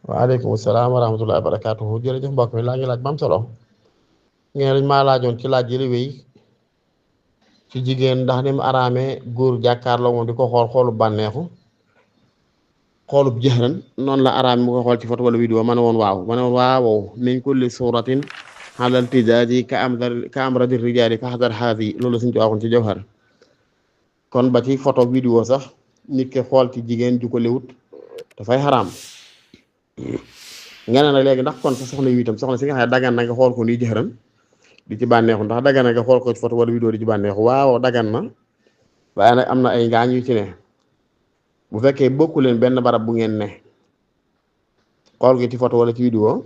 waaleykum salaam wa rahmatullahi wa barakaatuhu jërëjëf mbokk mi laa ngi laaj ba am solo ngeen lañ maa laajoon ci laaj yi wéy ci jigéen ndax ni mu araamee góor jàkkaarloo moom di ko xool xoolub bànneexu xoolub jëxran noonu la araame mu ko xool ci photo wala vidéo ma ne woon waaw ma ne woon waaw min kulli suratin alal tijaji ka amradi rijaali fa xadar haadi loolu suñ ci waxoon ci jawhar kon ba ci photo vidéo sax nit ke xool ci jigéen ju ko lewut dafay xaraam nga ne nag léegi ndax kon sa soxna yu itam soxna si nga xam ne dagan na nga xool ko nii jëxëran di ci bànneexu ndax dagan na nga xool ko ci photo wala vidéo di ci bànneexu waaw dagan na waaye nag am na ay ngaañ yu ci ne bu fekkee bokku leen benn barab bu ngeen ne xool ko ci photo wala ci vidéo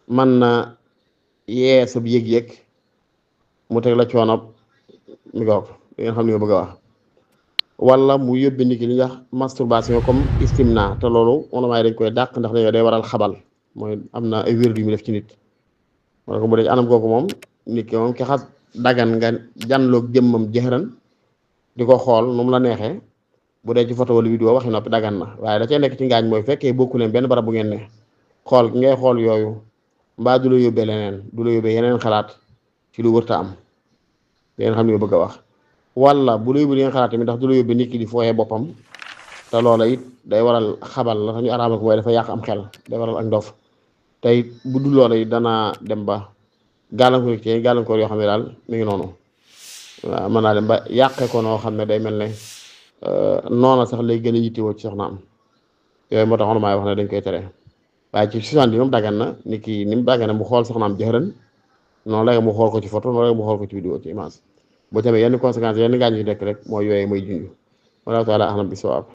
man na yee sab yëg-yëg mu teg la coonob mi goog di ngeen xam ni nga bëgg a wax wala mu yóbbi nit ki li nga masturbation comme istimna te loolu onomaay dañ koy dàq ndax dañoo day waral xabal mooy am na ay wér yu mu def ci nit wala ko bu dee anam googu moom nit ki moom ki xas dagan nga janloog jëmmam jëxëran di ko xool nu mu la neexee bu dee ci photo wala vidéo waxi noppi dagan na waaye da cee nekk ci ngaañ mooy fekkee bokku leen benn barab bu ngeen ne xool ngay xool yooyu mbaa du la yóbbee leneen du la yóbbee yeneen xalaat ci lu wërta am ngeen xam ni nga bëgg a wax wala bu la yóbbu li ngeen xalaat tamit ndax du la yóbbee nit ki di fooyee boppam te loola it day waral xabal la tax ñu araamal ko mooy dafa yàq am xel day waral ak ndof te it bu dul loola it dana dem ba gàllankoor ci gàllankoor yoo xam ne daal mi ngi noonu waaw mën naa dem ba yàqee ko noo xam ne day mel ne noona sax lay gën a yittewoo ci soxna am yooyu moo tax on maay wax ne dañ koy tere waaye ci sisaan bi moom dagan na nit ki ni mu dagan na mu xool soxnaam jëxëran noonu la mu xool ko ci photo noonu la mu xool ko ci vidéo ci image bu tamit yenn conséquences yenn gaañ yu nekk rek mooy yooyee mooy junj wallahu taala ahlam bi sawaab